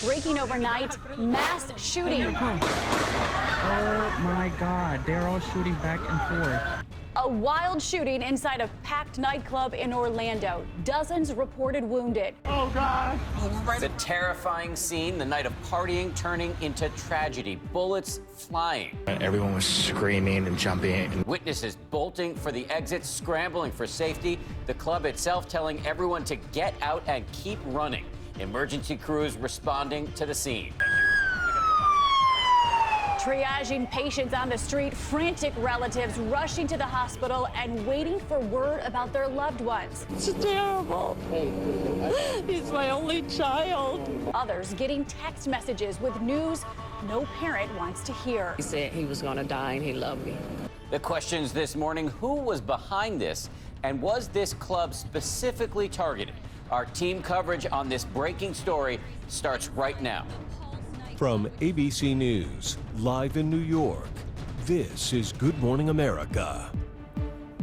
Breaking overnight, mass shooting. Oh my God, they're all shooting back and forth. A wild shooting inside a packed nightclub in Orlando. Dozens reported wounded. Oh God. The terrifying scene, the night of partying turning into tragedy. Bullets flying. Everyone was screaming and jumping. Witnesses bolting for the exits, scrambling for safety. The club itself telling everyone to get out and keep running. Emergency crews responding to the scene. Triaging patients on the street, frantic relatives rushing to the hospital and waiting for word about their loved ones. It's terrible. He's my only child. Others getting text messages with news no parent wants to hear. He said he was going to die and he loved me. The questions this morning: who was behind this, and was this club specifically targeted? Our team coverage on this breaking story starts right now. From ABC News, live in New York, this is Good Morning America.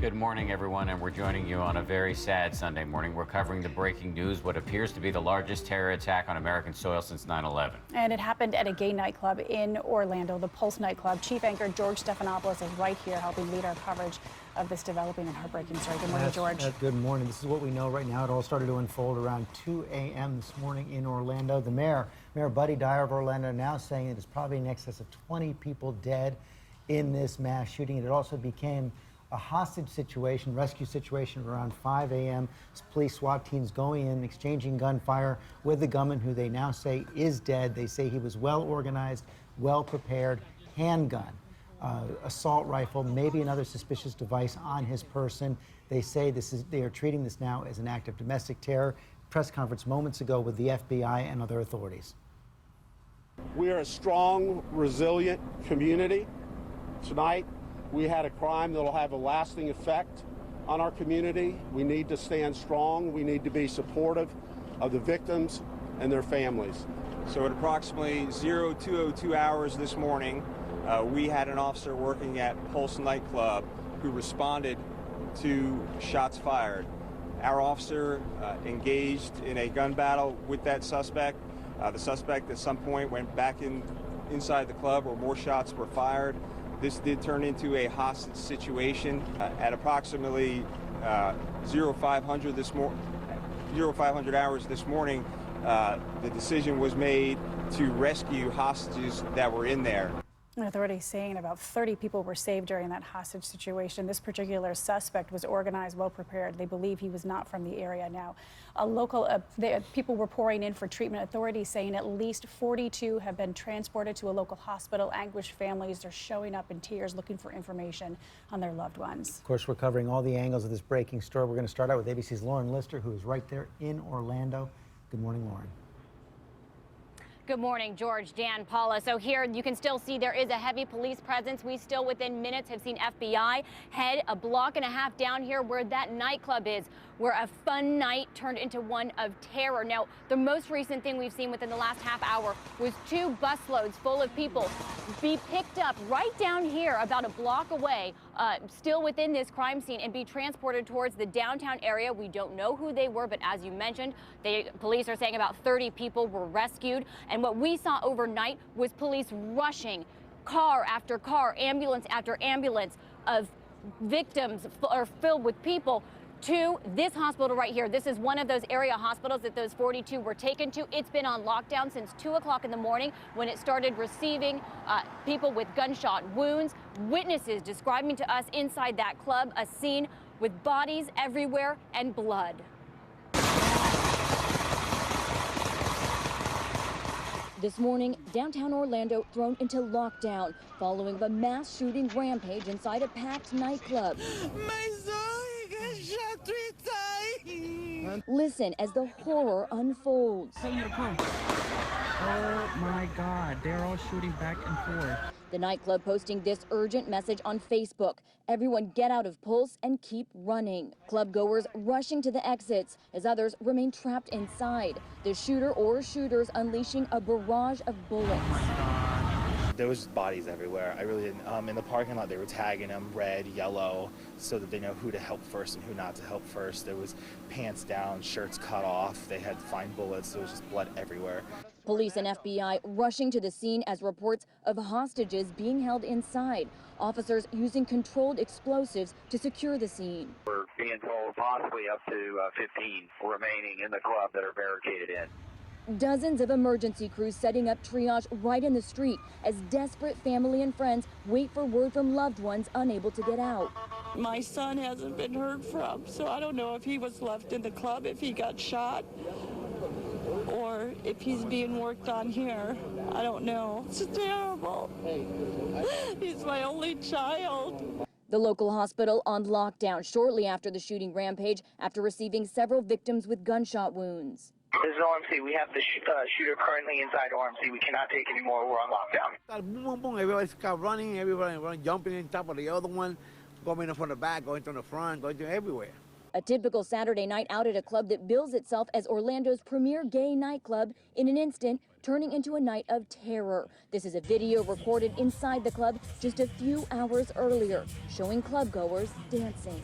Good morning, everyone, and we're joining you on a very sad Sunday morning. We're covering the breaking news, what appears to be the largest terror attack on American soil since 9/11. And it happened at a gay nightclub in Orlando, the Pulse nightclub. Chief anchor George Stephanopoulos is right here helping lead our coverage of this developing and heartbreaking story. Good morning, George. Good morning. This is what we know right now. It all started to unfold around 2 a.m. this morning in Orlando. The Mayor Buddy Dyer of Orlando, now saying it is probably in excess of 20 people dead in this mass shooting. It also became a hostage situation, rescue situation around 5 a.m. Police SWAT teams going in, exchanging gunfire with the gunman who they now say is dead. They say he was well organized, well prepared, handgun, assault rifle, maybe another suspicious device on his person. They say they are treating this now as an act of domestic terror. Press conference moments ago with the FBI and other authorities. We are a strong, resilient community. Tonight, we had a crime that will have a lasting effect on our community. We need to stand strong. We need to be supportive of the victims and their families. So at approximately 02:02 hours this morning, we had an officer working at Pulse nightclub who responded to shots fired. Our officer engaged in a gun battle with that suspect. The suspect at some point went back inside the club where more shots were fired. This did turn into a hostage situation. At approximately 0500 hours this morning, the decision was made to rescue hostages that were in there. Authorities saying about 30 people were saved during that hostage situation. This particular suspect was organized, well prepared. They believe he was not from the area. Now, people were pouring in for treatment. Authorities saying at least 42 have been transported to a local hospital. Anguished families are showing up in tears looking for information on their loved ones. Of course, we're covering all the angles of this breaking story. We're going to start out with ABC's Lauren Lister, who is right there in Orlando. Good morning, Lauren. Good morning, George, Dan, Paula. So here you can still see there is a heavy police presence. We still within minutes have seen FBI head a block and a half down here where that nightclub is, where a fun night turned into one of terror. Now, the most recent thing we've seen within the last half hour was 2 busloads full of people be picked up right down here about a block away, still within this crime scene, and be transported towards the downtown area. We don't know who they were, but as you mentioned, police are saying about 30 people were rescued. And what we saw overnight was police rushing car after car, ambulance after ambulance of victims are filled with people to this hospital right here. This is one of those area hospitals that those 42 were taken to. It's been on lockdown since 2 o'clock in the morning when it started receiving people with gunshot wounds. Witnesses describing to us inside that club a scene with bodies everywhere and blood. This morning, downtown Orlando thrown into lockdown following the mass shooting rampage inside a packed nightclub. My son, he got shot 3 times. Listen as the horror unfolds. Oh my God, they're all shooting back and forth. The nightclub posting this urgent message on Facebook. Everyone get out of Pulse and keep running. Club goers rushing to the exits as others remain trapped inside. The shooter or shooters unleashing a barrage of bullets. There was bodies everywhere. I really didn't. In the parking lot, they were tagging them red, yellow, so that they know who to help first and who not to help first. There was pants down, shirts cut off. They had to find bullets. There was just blood everywhere. Police and FBI rushing to the scene as reports of hostages being held inside. Officers using controlled explosives to secure the scene. We're being told possibly up to 15 remaining in the club that are barricaded in. Dozens of emergency crews setting up triage right in the street as desperate family and friends wait for word from loved ones unable to get out. My son hasn't been heard from, so I don't know if he was left in the club, if he got shot, or if he's being worked on here. I don't know. It's terrible. He's my only child. The local hospital on lockdown shortly after the shooting rampage after receiving several victims with gunshot wounds. This is OMC. We have the shooter currently inside OMC. We cannot take any more. We're on lockdown. Boom, boom, boom. Everybody's running. Everybody jumping on top of the other one, going from the back, going from the front, going to everywhere. A typical Saturday night out at a club that bills itself as Orlando's premier gay nightclub, in an instant turning into a night of terror. This is a video recorded inside the club just a few hours earlier, showing clubgoers dancing.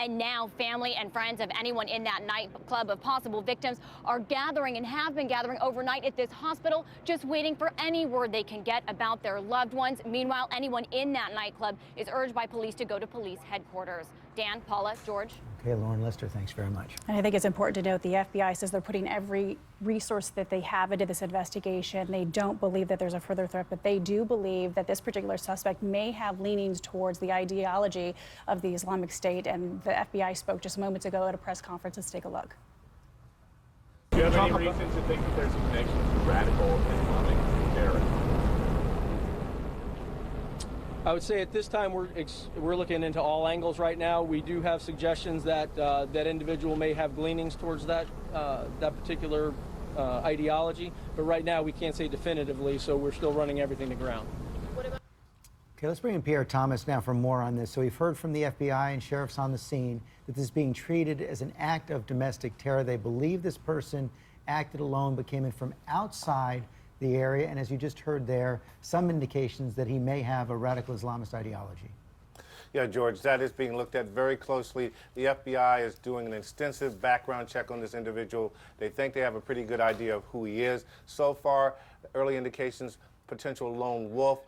And now family and friends of anyone in that nightclub of possible victims are gathering and have been gathering overnight at this hospital, just waiting for any word they can get about their loved ones. Meanwhile, anyone in that nightclub is urged by police to go to police headquarters. Dan, Paula, George. Okay, Lauren Lister, thanks very much. And I think it's important to note the FBI says they're putting every resource that they have into this investigation. They don't believe that there's a further threat, but they do believe that this particular suspect may have leanings towards the ideology of the Islamic State. And the FBI spoke just moments ago at a press conference. Let's take a look. Do you have any reason to think that there's a connection to radical Islamic terrorism? I would say at this time we're looking into all angles right now. We do have suggestions that that individual may have gleanings towards that particular ideology, but right now we can't say definitively, so we're still running everything to ground. Okay, let's bring in Pierre Thomas now for more on this. So we've heard from the FBI and sheriffs on the scene that this is being treated as an act of domestic terror. They believe this person acted alone but came in from outside the area, and as you just heard there, some indications that he may have a radical Islamist ideology. Yeah, George, that is being looked at very closely. The FBI is doing an extensive background check on this individual. They think they have a pretty good idea of who he is. So far, early indications, potential lone wolf,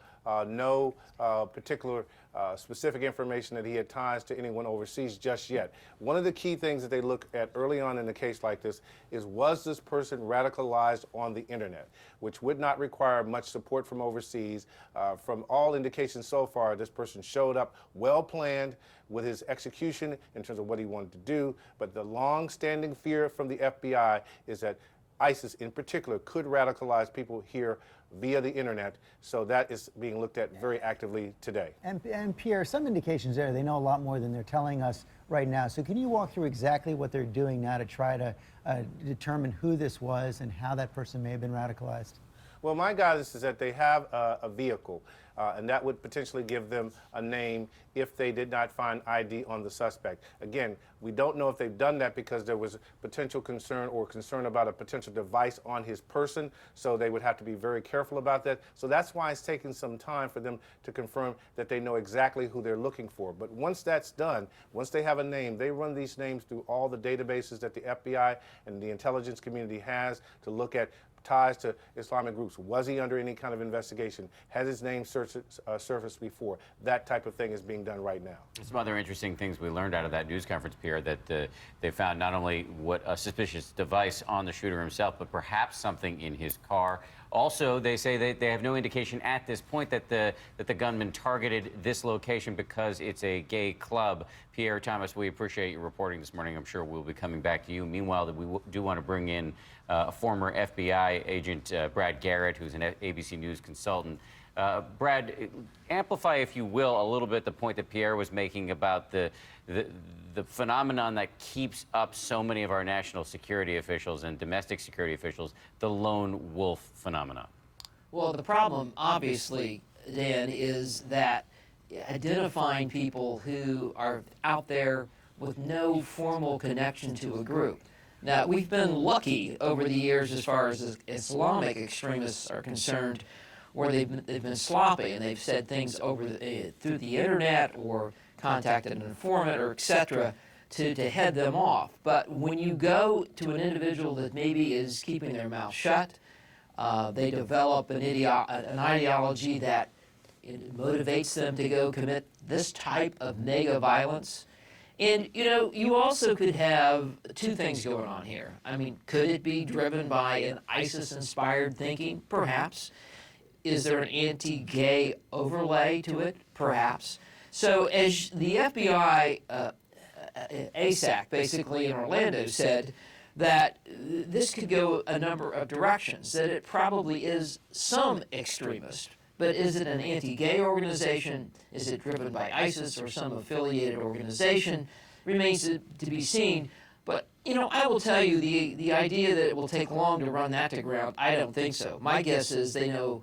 no particular specific information that he had ties to anyone overseas just yet. One of the key things that they look at early on in a case like this is, was this person radicalized on the internet, which would not require much support from overseas. From all indications so far, this person showed up well planned with his execution in terms of what he wanted to do, but the long-standing fear from the FBI is that ISIS in particular could radicalize people here via the internet, so that is being looked at very actively today. And Pierre, some indications there, they know a lot more than they're telling us right now. So can you walk through exactly what they're doing now to try to determine who this was and how that person may have been radicalized? Well, my guidance is that they have a vehicle, and that would potentially give them a name if they did not find ID on the suspect. Again, we don't know if they've done that because there was potential concern or concern about a potential device on his person, so they would have to be very careful about that. So that's why it's taking some time for them to confirm that they know exactly who they're looking for. But once that's done, once they have a name, they run these names through all the databases that the FBI and the intelligence community has to look at ties to Islamic groups. Was he under any kind of investigation? Has his name surfaced before? That type of thing is being done right now. Some other interesting things we learned out of that news conference, Pierre, that they found not only what a suspicious device on the shooter himself, but perhaps something in his car. Also, they say they have no indication at this point that the gunman targeted this location because it's a gay club. Pierre Thomas, we appreciate your reporting this morning. I'm sure we'll be coming back to you. Meanwhile, we do want to bring in a former FBI agent, Brad Garrett, who's an ABC News consultant. Brad, amplify, if you will, a little bit the point that Pierre was making about the phenomenon that keeps up so many of our national security officials and domestic security officials, the lone wolf phenomenon. Well, the problem, obviously, Dan, is that identifying people who are out there with no formal connection to a group. Now, we've been lucky over the years as far as Islamic extremists are concerned, or they've been sloppy and they've said things over through the internet or contacted an informant or etc. To head them off. But when you go to an individual that maybe is keeping their mouth shut, they develop an ideology that it motivates them to go commit this type of mega violence. And, you know, you also could have two things going on here. I mean, could it be driven by an ISIS-inspired thinking? Perhaps. Is there an anti-gay overlay to it? Perhaps. So as the FBI, ASAC, basically in Orlando, said that this could go a number of directions, that it probably is some extremist. But is it an anti-gay organization? Is it driven by ISIS or some affiliated organization? Remains to be seen. But, you know, I will tell you, the idea that it will take long to run that to ground, I don't think so. My guess is they know,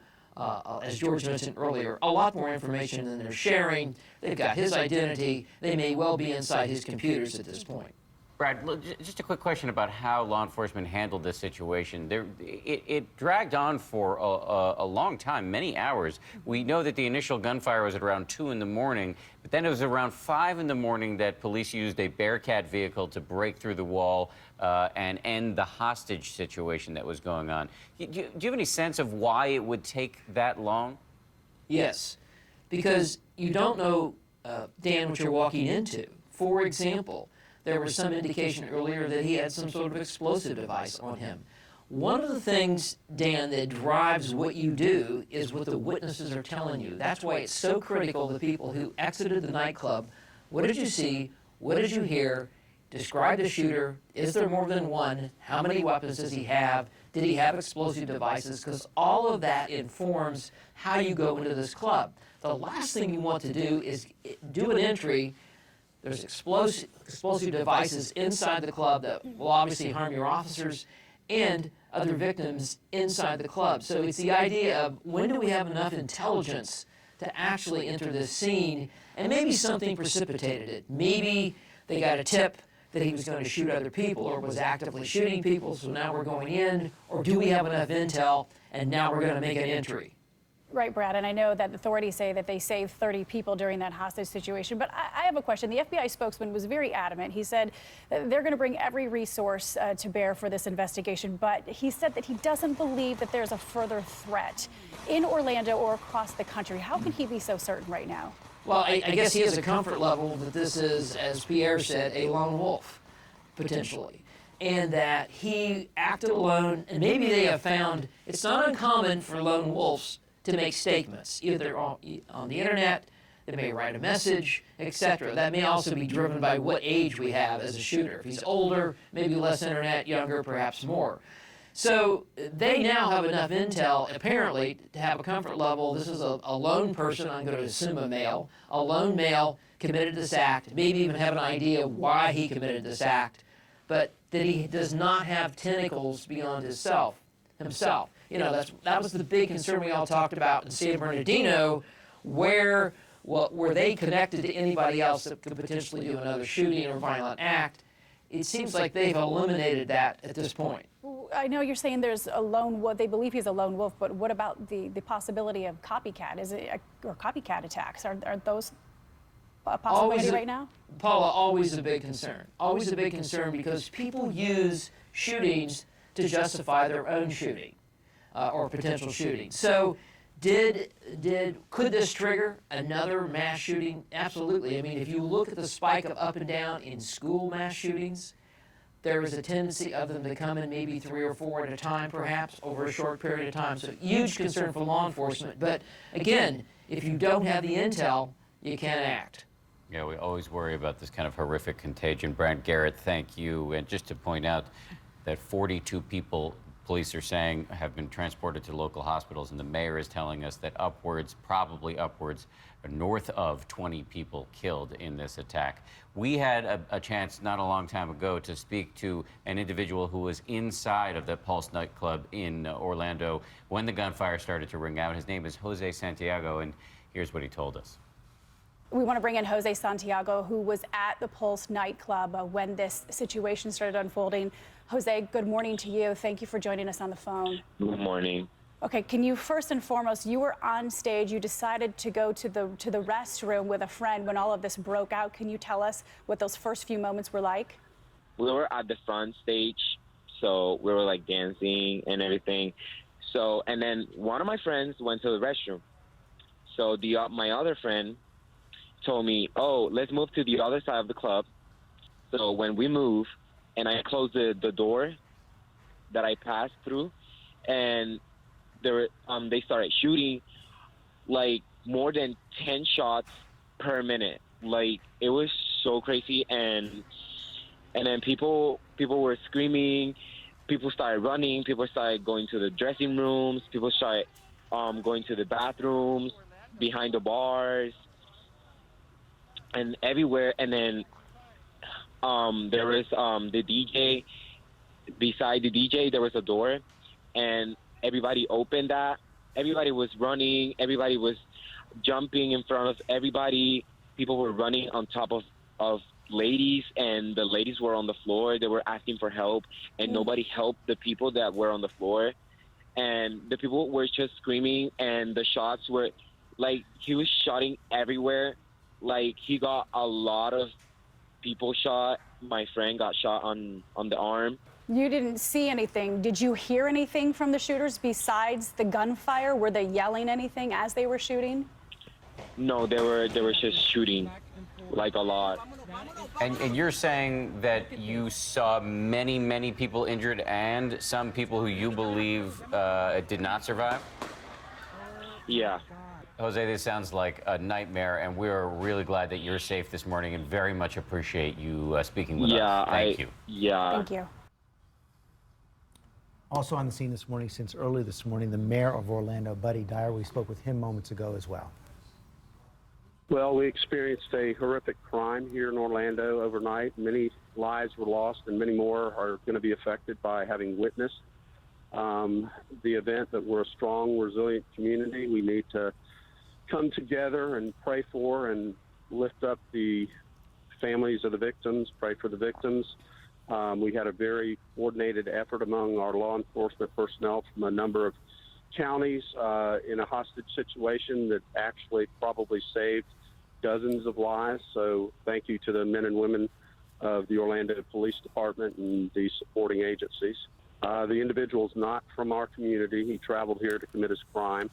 as George mentioned earlier, a lot more information than they're sharing. They've got his identity. They may well be inside his computers at this point. Brad, just a quick question about how law enforcement handled this situation. It dragged on for a long time, many hours. We know that the initial gunfire was at around 2 in the morning, but then it was around 5 in the morning that police used a Bearcat vehicle to break through the wall and end the hostage situation that was going on. Do you have any sense of why it would take that long? Yes, because you don't know, Dan, what you're walking into. For example, there was some indication earlier that he had some sort of explosive device on him. One of the things, Dan, that drives what you do is what the witnesses are telling you. That's why it's so critical, the people who exited the nightclub. What did you see? What did you hear? Describe the shooter. Is there more than one? How many weapons does he have? Did he have explosive devices? Because all of that informs how you go into this club. The last thing you want to do is do an entry. There's explosive devices inside the club that will obviously harm your officers and other victims inside the club. So it's the idea of when do we have enough intelligence to actually enter this scene, and maybe something precipitated it. Maybe they got a tip that he was going to shoot other people or was actively shooting people, so now we're going in, or do we have enough intel and now we're going to make an entry? Right, Brad, and I know that authorities say that they saved 30 people during that hostage situation, but I have a question. The FBI spokesman was very adamant. He said that they're going to bring every resource to bear for this investigation, but he said that he doesn't believe that there's a further threat in Orlando or across the country. How can he be so certain right now? Well, I guess he has a comfort level that this is, as Pierre said, a lone wolf, potentially, and that he acted alone, and maybe they have found it's not uncommon for lone wolves to make statements, either on the internet, they may write a message, etc. That may also be driven by what age we have as a shooter. If he's older, maybe less internet, younger, perhaps more. So they now have enough intel, apparently, to have a comfort level. This is a lone person, I'm going to assume a male. A lone male committed this act, maybe even have an idea why he committed this act, but that he does not have tentacles beyond himself. You know, that was the big concern we all talked about in San Bernardino, where were they connected to anybody else that could potentially do another shooting or violent act? It seems like they've eliminated that at this point. I know you're saying there's a lone wolf. They believe he's a lone wolf, but what about the possibility of copycat? Or copycat attacks? Are those a possibility right now? Paula, always a big concern. Always a big concern because people use shootings to justify their own shooting or potential shooting. So could this trigger another mass shooting? Absolutely. I mean, if you look at the spike of up and down in school mass shootings, there is a tendency of them to come in maybe 3 or 4 at a time, perhaps, over a short period of time. So huge concern for law enforcement. But again, if you don't have the intel, you can't act. Yeah, we always worry about this kind of horrific contagion. Brad Garrett, thank you. And just to point out that 42 people, police are saying, have been transported to local hospitals, and the mayor is telling us that probably upwards, north of 20 people killed in this attack. We had a chance not a long time ago to speak to an individual who was inside of the Pulse nightclub in Orlando when the gunfire started to ring out. His name is Jose Santiago, and here's what he told us. We want to bring in Jose Santiago, who was at the Pulse nightclub when this situation started unfolding. Jose, good morning to you. Thank you for joining us on the phone. Good morning. Okay, can you first and foremost, you were on stage, you decided to go to the restroom with a friend when all of this broke out. Can you tell us what those first few moments were like? We were at the front stage, so we were like dancing and everything. So, and then one of my friends went to the restroom. So my other friend told me, oh, let's move to the other side of the club. So when we move, and I closed the door that I passed through, and they started shooting like more than 10 shots per minute. Like, it was so crazy, and then people were screaming, people started running, people started going to the dressing rooms, people started going to the bathrooms, behind the bars, and everywhere. And then there was the DJ. Beside the DJ, there was a door, and everybody opened that. Everybody was running. Everybody was jumping in front of everybody. People were running on top of ladies, and the ladies were on the floor. They were asking for help, and nobody helped the people that were on the floor. And the people were just screaming, and the shots were, like, he was shooting everywhere. Like, he got a lot of people shot. My friend got shot on the arm. You didn't see anything. Did you hear anything from the shooters besides the gunfire? Were they yelling anything as they were shooting? No, they were just shooting, like, a lot. And you're saying that you saw many, many people injured and some people who you believe did not survive? Yeah. Jose, this sounds like a nightmare, and we're really glad that you're safe this morning and very much appreciate you speaking with us. Thank you. Yeah. Thank you. Also on the scene this morning, since early this morning, the mayor of Orlando, Buddy Dyer. We spoke with him moments ago as well. Well, we experienced a horrific crime here in Orlando overnight. Many lives were lost, and many more are going to be affected by having witnessed the event. That we're a strong, resilient community. We need to come together and pray for and lift up the families of the victims, pray for the victims. We had a very coordinated effort among our law enforcement personnel from a number of counties in a hostage situation that actually probably saved dozens of lives. So thank you to the men and women of the Orlando Police Department and the supporting agencies. The individual's not from our community. He traveled here to commit his crime.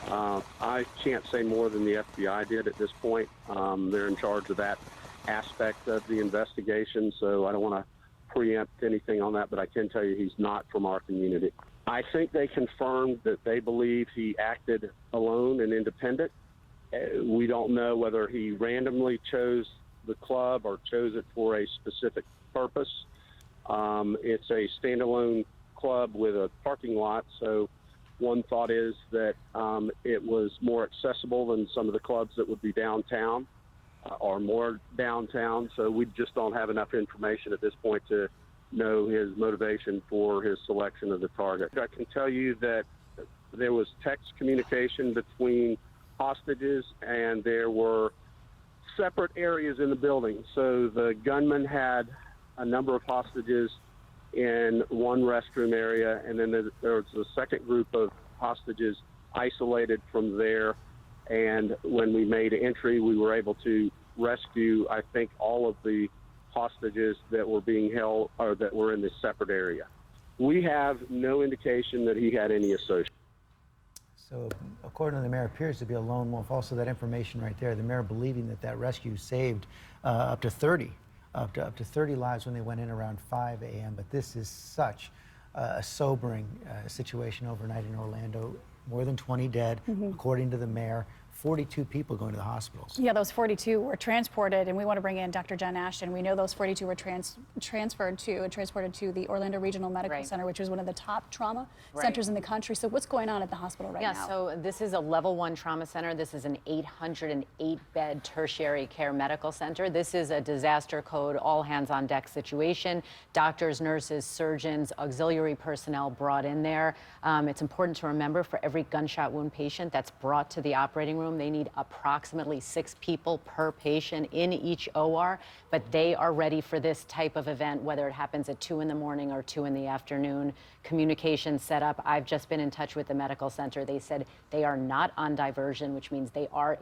I can't say more than the FBI did at this point. They're in charge of that aspect of the investigation, so I don't want to preempt anything on that, but I can tell you he's not from our community. I think they confirmed that they believe he acted alone and independent. We don't know whether he randomly chose the club or chose it for a specific purpose. It's a standalone club with a parking lot, so one thought is that it was more accessible than some of the clubs that would be downtown or more downtown, so we just don't have enough information at this point to know his motivation for his selection of the target. I can tell you that there was text communication between hostages, and there were separate areas in the building. So the gunman had a number of hostages in one restroom area, and then there was a second group of hostages isolated from there. And when we made entry, we were able to rescue, I think, all of the hostages that were being held or that were in this separate area. We have no indication that he had any association. So, according to the mayor, appears to be a lone wolf. Also, that information right there, the mayor believing that rescue saved up to 30 lives when they went in around 5 a.m. But this is such a sobering situation overnight in Orlando. More than 20 dead, according to the mayor. 42 people going to the hospitals. Yeah, those 42 were transported, and we want to bring in Dr. Jen Ashton. We know those 42 were transported to the Orlando Regional Medical Center, which is one of the top trauma centers in the country. So what's going on at the hospital now? Yeah, so this is a level 1 trauma center. This is an 808-bed tertiary care medical center. This is a disaster code, all hands on deck situation. Doctors, nurses, surgeons, auxiliary personnel brought in there. It's important to remember for every gunshot wound patient that's brought to the operating room, room. They need approximately 6 people per patient in each OR, but they are ready for this type of event, whether it happens at 2 in the morning or 2 in the afternoon. Communication set up. I've just been in touch with the medical center. They said they are not on diversion, which means they are